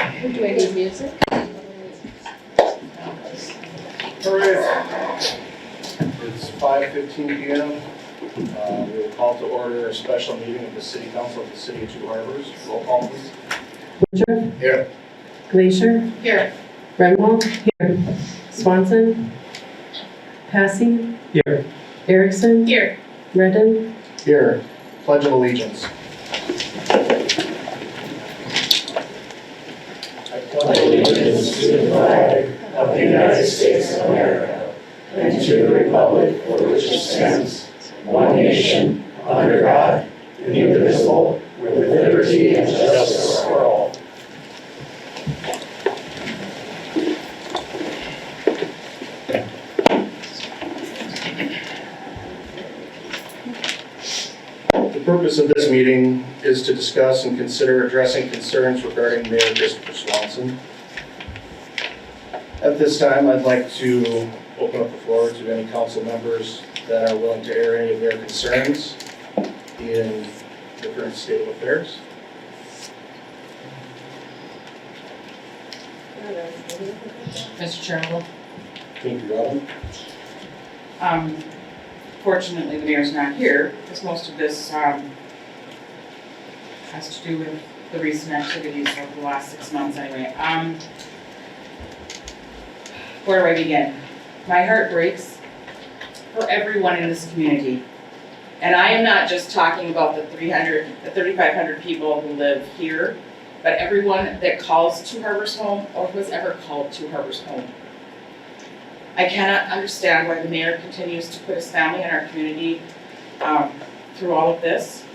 Do I need music? All right, it's 5:15 p.m. We will call to order a special meeting of the City Council of the City of Two Harbors. Roll call, please. Woodruff. Here. Glacier. Here. Renwall. Here. Swanson. Passy. Here. Erickson. Here. Redden. Here. Pledge of Allegiance. I pledge allegiance to the flag of the United States of America and to the republic for which it stands, one nation, under God, indivisible, with liberty and justice for all. The purpose of this meeting is to discuss and consider addressing concerns regarding Mayor Chris Swanson. At this time, I'd like to open up the floor to any council members that are willing to air any of their concerns in the current state of affairs. Mr. Chairman, Thank you, Robin. fortunately, the mayor's not here, because most of this has to do with the recent activities over the last 6 months anyway. Where do I begin? My heart breaks for everyone in this community. And I am not just talking about the 3,500 people who live here, but everyone that calls Two Harbors home or who has ever called Two Harbors home. I cannot understand why the mayor continues to put his family and our community through all of this.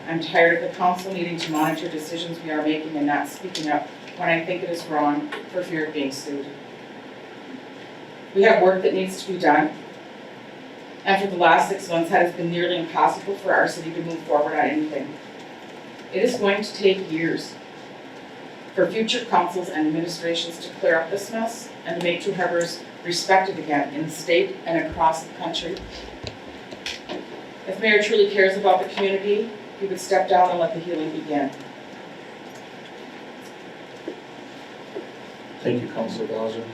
I'm tired of the council needing to monitor decisions we are making and not speaking up when I think it is wrong for fear of being sued. We have work that needs to be done. And for the last 6 months, it has been nearly impossible for our city to move forward on anything. It is going to take years for future councils and administrations to clear up this mess and to make Two Harbors respected again in the state and across the country. If Mayor truly cares about the community, he would step down and let the healing begin. Thank you, Councilor Bowser.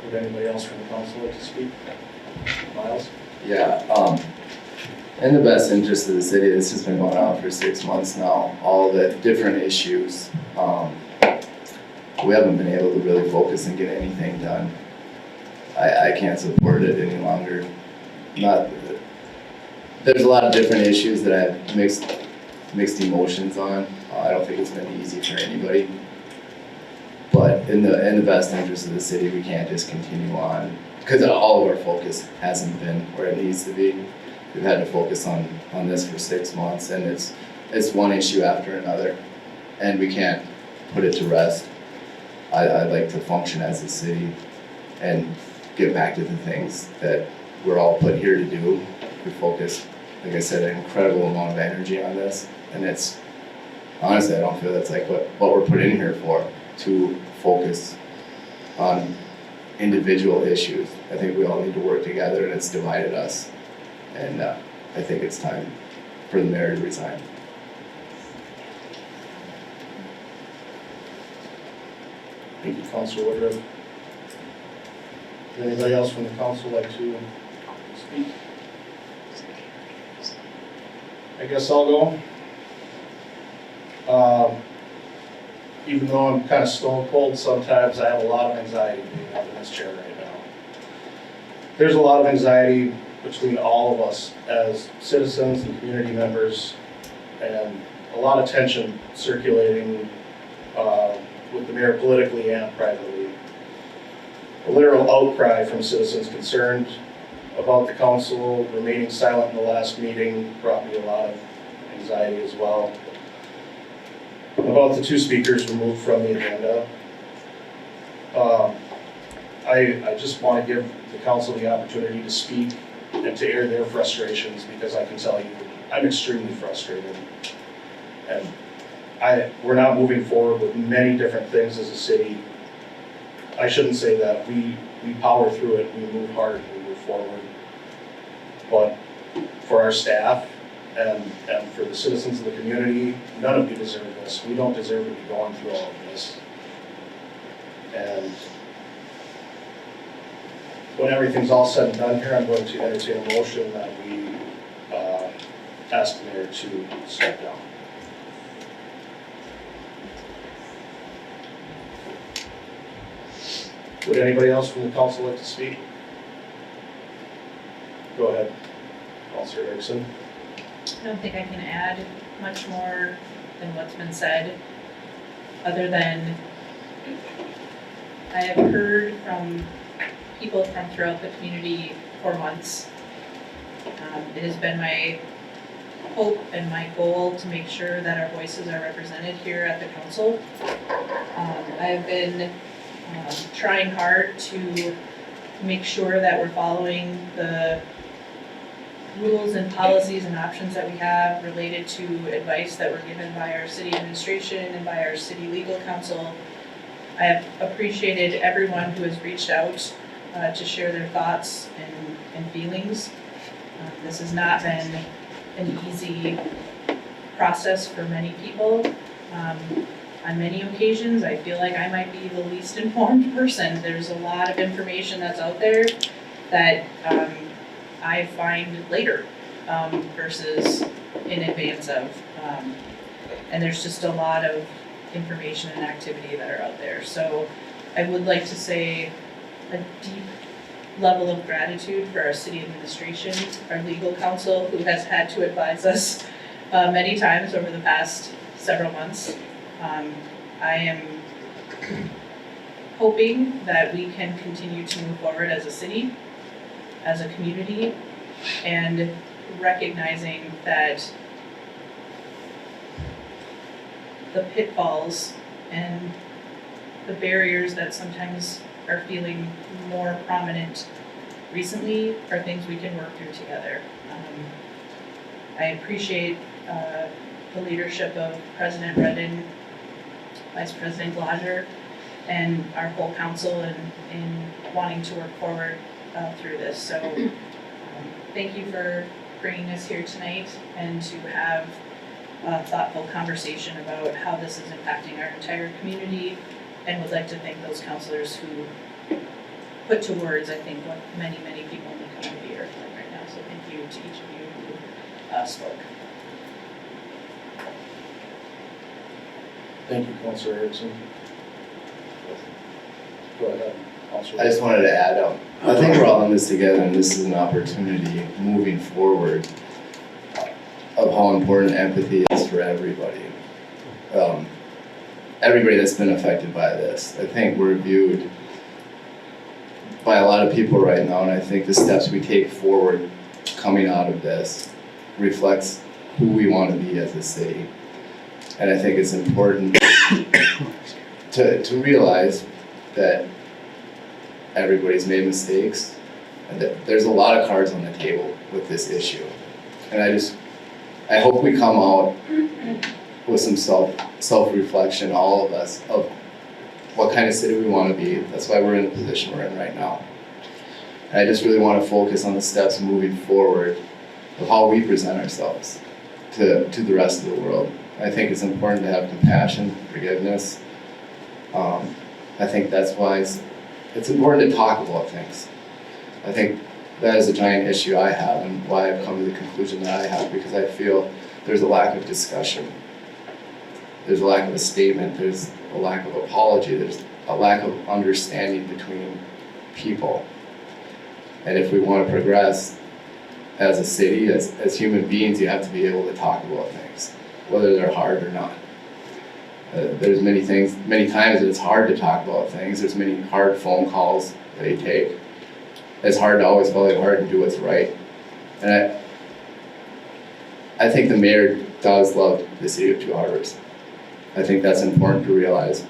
Would anybody else from the council like to speak? Miles? Yeah, in the best interest of the city, this has been going on for 6 months now, all the different issues. We haven't been able to really focus and get anything done. I can't support it any longer. There's a lot of different issues that I have mixed emotions on. I don't think it's been easy for anybody. But in the best interest of the city, we can't just continue on, because all of our focus hasn't been where it needs to be. We've had to focus on this for 6 months, and it's one issue after another, and we can't put it to rest. I'd like to function as a city and get back to the things that we're all put here to do. We focus, like I said, an incredible amount of energy on this, and it's honestly, I don't feel that's like what we're put in here for, to focus on individual issues. I think we all need to work together, and it's divided us. And I think it's time for the mayor to resign. Thank you, Councilor Woodruff. Would anybody else from the council like to speak? I guess I'll go. Even though I'm kind of stone cold sometimes, I have a lot of anxiety being up in this chair right now. There's a lot of anxiety between all of us as citizens and community members, and a lot of tension circulating with the mayor politically and privately. A literal outcry from citizens concerned about the council remaining silent in the last meeting brought me a lot of anxiety as well. About the two speakers removed from the agenda. I just want to give the council the opportunity to speak and to air their frustrations, because I can tell you, I'm extremely frustrated. And we're not moving forward with many different things as a city. I shouldn't say that. We power through it, we move hard, we move forward. But for our staff and for the citizens of the community, none of you deserve this. We don't deserve to be going through all of this. And when everything's all said and done here, I'm going to entertain a motion that we ask the mayor to step down. Would anybody else from the council like to speak? Go ahead, Councilor Erickson. I don't think I can add much more than what's been said, other than I have heard from people from throughout the community for months. It has been my hope and my goal to make sure that our voices are represented here at the council. I have been trying hard to make sure that we're following the rules and policies and options that we have related to advice that were given by our city administration and by our city legal counsel. I have appreciated everyone who has reached out to share their thoughts and feelings. This has not been an easy process for many people. On many occasions, I feel like I might be the least informed person. There's a lot of information that's out there that I find later versus in advance of. And there's just a lot of information and activity that are out there. So I would like to say a deep level of gratitude for our city administration, our legal counsel, who has had to advise us many times over the past several months. I am hoping that we can continue to move forward as a city, as a community, and recognizing that the pitfalls and the barriers that sometimes are feeling more prominent recently are things we can work through together. I appreciate the leadership of President Redden, Vice President Glazer, and our whole council in wanting to work forward through this. So thank you for bringing us here tonight and to have a thoughtful conversation about how this is impacting our entire community, and would like to thank those councilors who put to words, I think, what many, many people in the community are feeling right now. So thank you to each of you who spoke. Thank you, Councilor Erickson. Go ahead, Councilor. I just wanted to add, I think we're all in this together, and this is an opportunity moving forward of how important empathy is for everybody. Everybody that's been affected by this. I think we're viewed by a lot of people right now, and I think the steps we take forward coming out of this reflects who we want to be as a city. And I think it's important to realize that everybody's made mistakes and that there's a lot of cards on the table with this issue. And I hope we come out with some self-reflection, all of us, of what kind of city we want to be. That's why we're in the position we're in right now. And I just really want to focus on the steps moving forward of how we present ourselves to the rest of the world. I think it's important to have compassion, forgiveness. I think that's why it's important to talk about things. I think that is a giant issue I have, and why I've come to the conclusion that I have, because I feel there's a lack of discussion. There's a lack of a statement, there's a lack of apology, there's a lack of understanding between people. And if we want to progress as a city, as human beings, you have to be able to talk about things, whether they're hard or not. There's many times that it's hard to talk about things. There's many hard phone calls that you take. It's hard to always follow your heart and do what's right. And I think the mayor does love the city of Two Harbors. I think that's important to realize.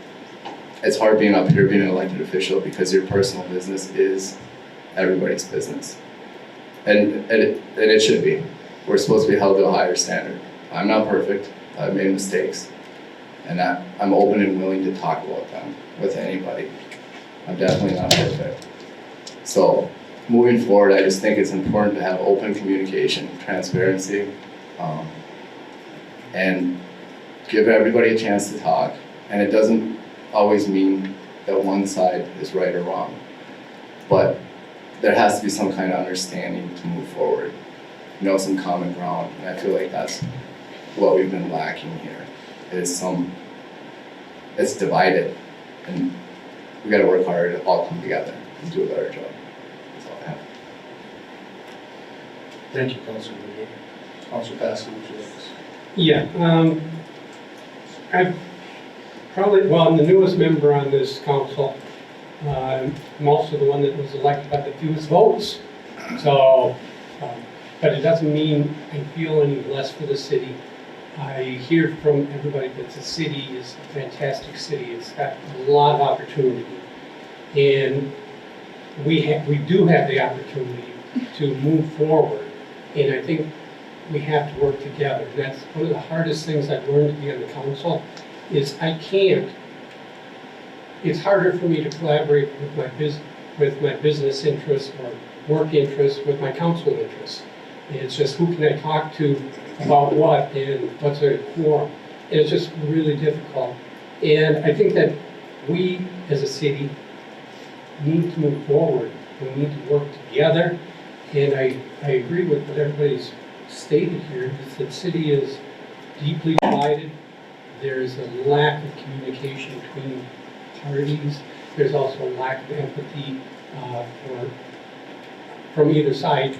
It's hard being up here, being an elected official, because your personal business is everybody's business. And it should be. We're supposed to be held to a higher standard. I'm not perfect. I've made mistakes. And I'm open and willing to talk about them with anybody. I'm definitely not perfect. So moving forward, I just think it's important to have open communication, transparency, And give everybody a chance to talk. And it doesn't always mean that one side is right or wrong. But there has to be some kind of understanding to move forward. Some common ground. And I feel like that's what we've been lacking here. It's divided. And we gotta work hard to all come together and do a better job. That's all I have. Thank you, Councilor Woodward. Councilor Paskey, would you like to say? Yeah, I'm the newest member on this council. I'm also the one that was elected by the fewest votes. So, but it doesn't mean I feel any less for the city. I hear from everybody that the city is a fantastic city. It's got a lot of opportunity. And we do have the opportunity to move forward. And I think we have to work together. And that's one of the hardest things I've learned to be on the council is it's harder for me to collaborate with my business interests or work interests with my council interests. And it's just who can I talk to about what and what's their quorum. And it's just really difficult. And I think that we as a city need to move forward. We need to work together. And I agree with what everybody's stated here, is that the city is deeply divided. There's a lack of communication between parties. There's also a lack of empathy from either side.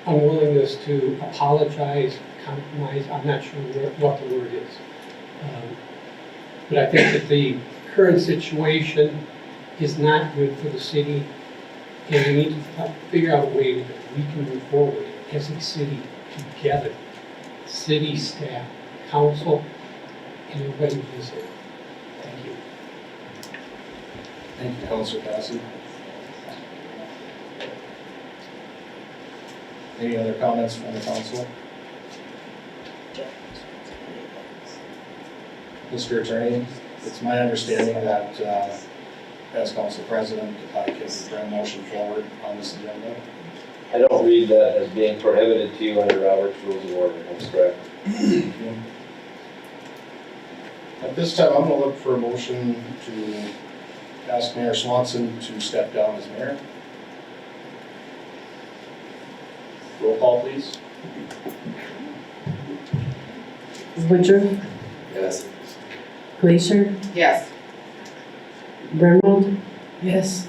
Unwillingness to apologize, compromise, I'm not sure what the word is. But I think that the current situation is not good for the city, and we need to figure out a way that we can move forward as a city together. City staff, council, and everybody who's there. Thank you. Thank you, Councilor Paskey. Any other comments from the council? Mr. Attorney, it's my understanding that as council president, I can bring a motion forward on this agenda. I don't read that as being prohibited to you under Robert's Rules of Order, that's correct. At this time, I'm going to look for a motion to ask Mayor Swanson to step down as mayor. Roll call, please. Woodruff, Yes. Glacier, Yes. Brenwald, Yes.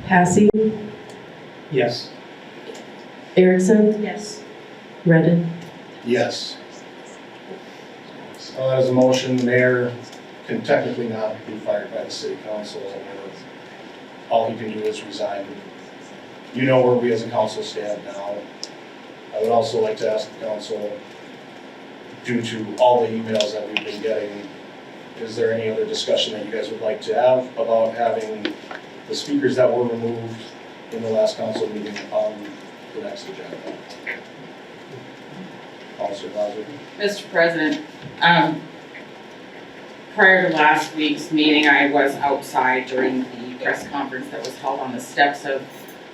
Passy, Yes. Erickson, Yes. Redden. Yes. As a motion, the mayor can technically not be fired by the city council. All he can do is resign. You know where we as a council stand now. I would also like to ask the council, due to all the emails that we've been getting, is there any other discussion that you guys would like to have about having the speakers that were removed in the last council meeting on the next agenda? Councilor Bowser. Mr. President, prior to last week's meeting, I was outside during the press conference that was held on the steps of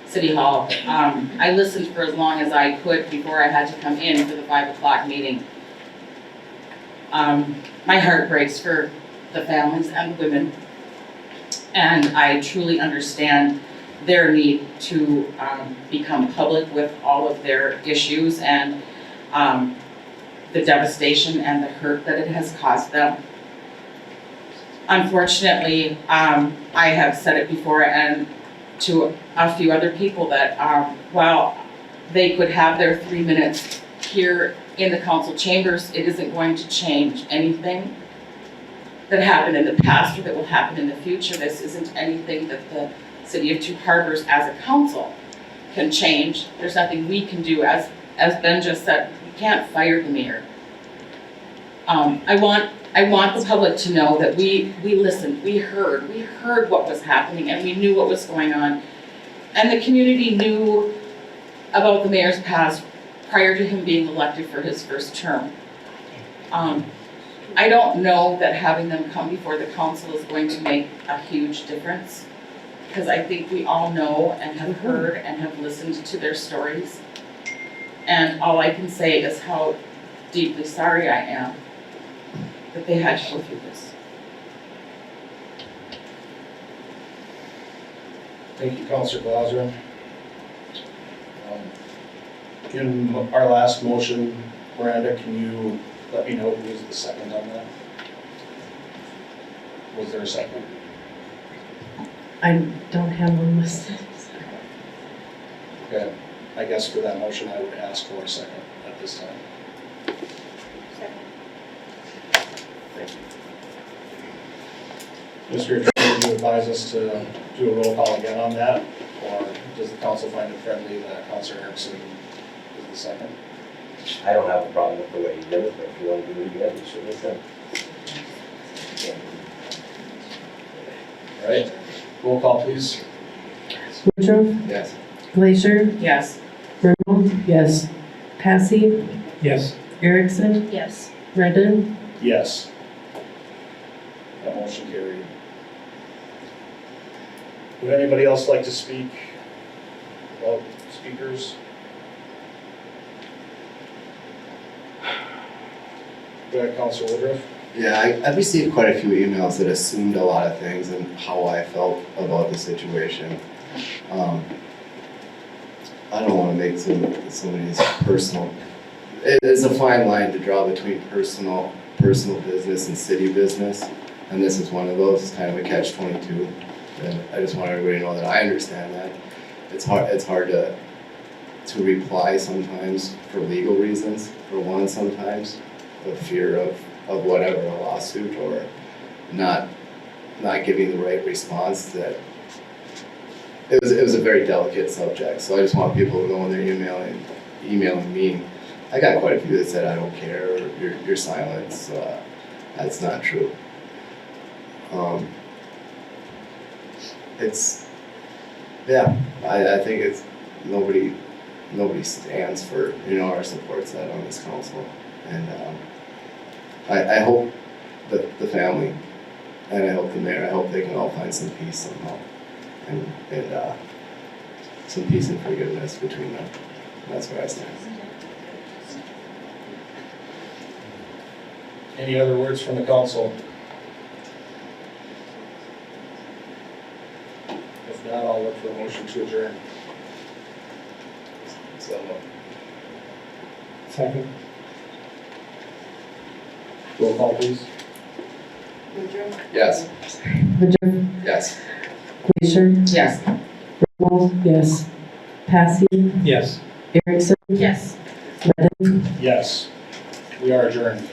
City Hall. I listened for as long as I could before I had to come in for the 5 o'clock meeting. My heart breaks for the families and the women, and I truly understand their need to become public with all of their issues and the devastation and the hurt that it has caused them. Unfortunately, I have said it before and to a few other people that while they could have their 3 minutes here in the council chambers, it isn't going to change anything that happened in the past or that will happen in the future. This isn't anything that the City of Two Harbors as a council can change. There's nothing we can do. As Ben just said, we can't fire the mayor. I want the public to know that we listened, we heard what was happening, and we knew what was going on. And the community knew about the mayor's past prior to him being elected for his first term. I don't know that having them come before the council is going to make a huge difference, because I think we all know and have heard and have listened to their stories. And all I can say is how deeply sorry I am that they had to go through this. Thank you, Counselor Glasser. In our last motion, Miranda, can you let me know who was the second on that? Was there a second? I don't have one listed. Okay, I guess for that motion, I would ask for a second at this time. Thank you. Mr. Attorney, would you advise us to do a roll call again on that? Or does the council find it friendly that Counselor Erickson is the second? I don't have a problem with the way you did it, but if you want to do it again, you should have done. All right, roll call please. Woodruff, Yes. Glacier, Yes. Brittle, yes. Passy, Yes. Erickson, Yes. Redden, Yes. That motion carried. Would anybody else like to speak about speakers? Go ahead, Counselor Woodruff. Yeah, I've received quite a few emails that assumed a lot of things and how I felt about the situation. I don't want to make some of these personal. It is a fine line to draw between personal business and city business, and this is one of those. It's kind of a catch-22, and I just want everybody to know that I understand that. It's hard to reply sometimes for legal reasons. For one, sometimes the fear of whatever, a lawsuit or not giving the right response. That it was a very delicate subject. So I just want people to know when they're emailing me. I got quite a few that said I don't care, or you're silent. So that's not true. I think it's nobody stands for or supports that on this council, and I hope that the family and I hope the mayor, I hope they can all find some peace somehow, and some peace and forgiveness between them. That's where I stand. Any other words from the council? If not, I'll look for a motion to adjourn. So, Second. roll call please. Yes. Woodruff, Yes. Glacier, Yes. Brittle, yes. Passy, Yes. Erickson, Yes. Redden, Yes, we are adjourned.